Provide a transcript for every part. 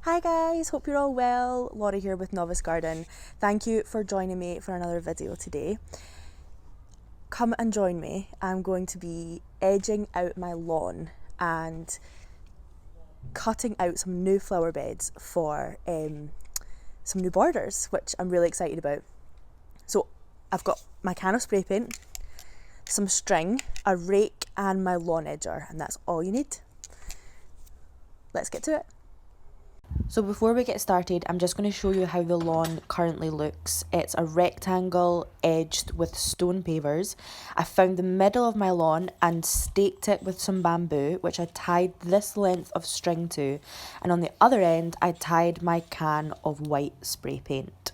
Hi guys, hope you're all well. Laura here with Novice Garden. Thank you for joining me for another video today. Come and join me. I'm going to be edging out my lawn and cutting out some new flower beds for some new borders, which I'm really excited about. So I've got my can of spray paint, some string, a rake and my lawn edger, and that's all you need. Let's get to it. So before we get started, I'm just going to show you how the lawn currently looks. It's a rectangle edged with stone pavers. I found the middle of my lawn and staked it with some bamboo, which I tied this length of string to. And on the other end, I tied my can of white spray paint.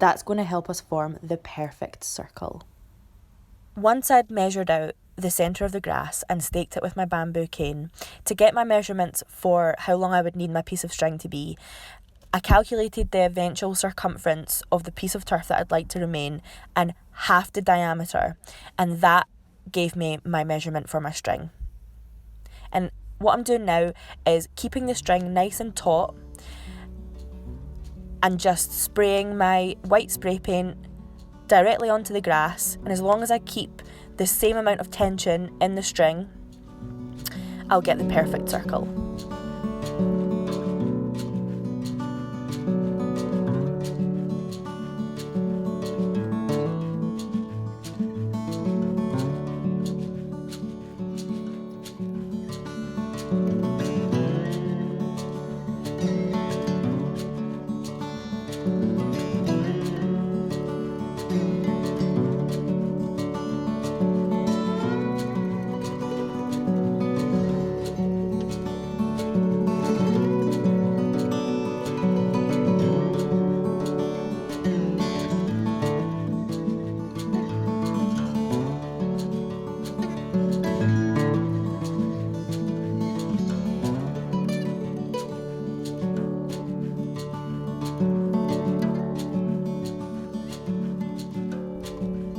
That's going to help us form the perfect circle. Once I'd measured out the centre of the grass and staked it with my bamboo cane, to get my measurements for how long I would need my piece of string to be, I calculated the eventual circumference of the piece of turf that I'd like to remain and half the diameter, and that gave me my measurement for my string. And what I'm doing now is keeping the string nice and taut and just spraying my white spray paint directly onto the grass, and as long as I keep the same amount of tension in the string, I'll get the perfect circle.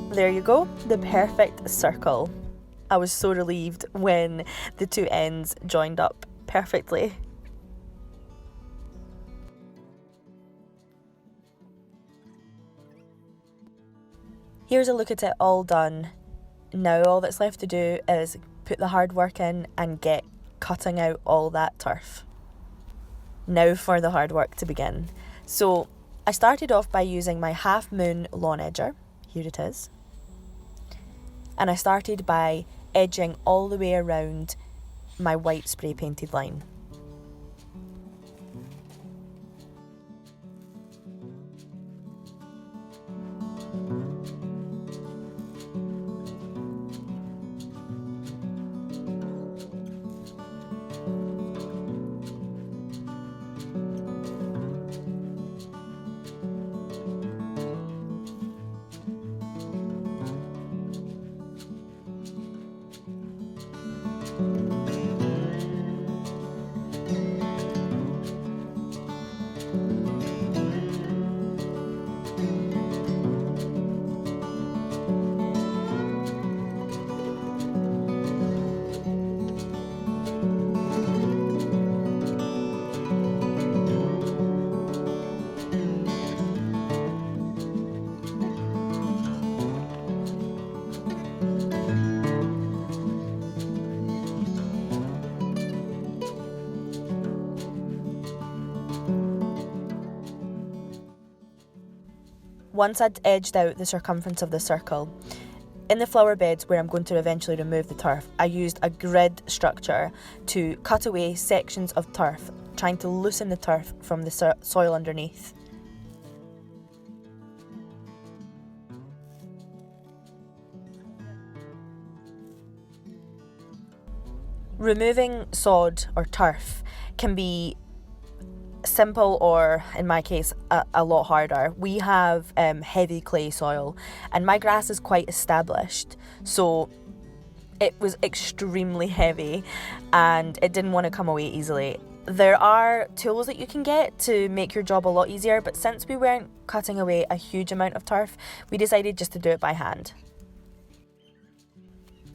There you go, the perfect circle. I was so relieved when the two ends joined up perfectly. Here's a look at it all done. Now all that's left to do is put the hard work in and get cutting out all that turf. Now for the hard work to begin. So I started off by using my half moon lawn edger. Here it is. And I started by edging all the way around my white spray painted line. Once I'd edged out the circumference of the circle, in the flower beds where I'm going to eventually remove the turf, I used a grid structure to cut away sections of turf, trying to loosen the turf from the soil underneath. Removing sod or turf can be simple or, in my case, a lot harder. We have heavy clay soil and my grass is quite established, so it was extremely heavy and it didn't want to come away easily. There are tools that you can get to make your job a lot easier, but since we weren't cutting away a huge amount of turf, we decided just to do it by hand.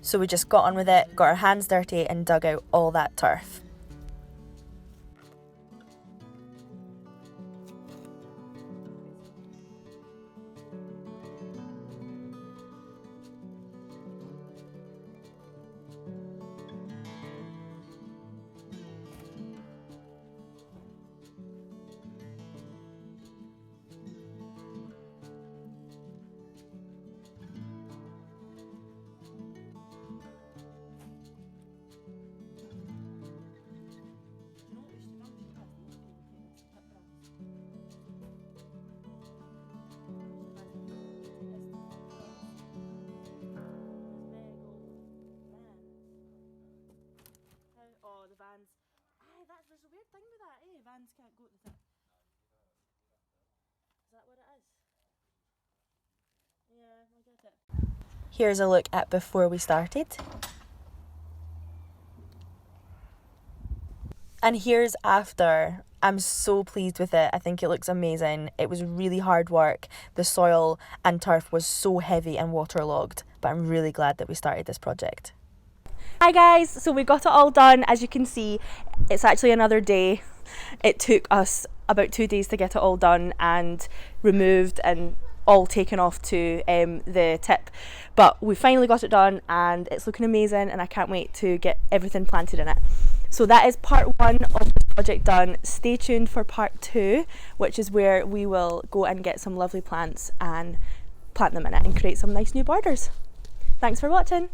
So we just got on with it, got our hands dirty and dug out all that turf. hands can't go to the tip. Is that what it is? Yeah, I get it. Here's a look at before we started. And here's after. I'm so pleased with it. I think it looks amazing. It was really hard work. The soil and turf was so heavy and waterlogged, but I'm really glad that we started this project. Hi guys, so we got it all done. As you can see, it's actually another day. It took us about 2 days to get it all done and removed and all taken off to the tip, but we finally got it done and it's looking amazing, and I can't wait to get everything planted in it. So that is part 1 of the project done. Stay tuned for part 2, which is where we will go and get some lovely plants and plant them in it and create some nice new borders. Thanks for watching.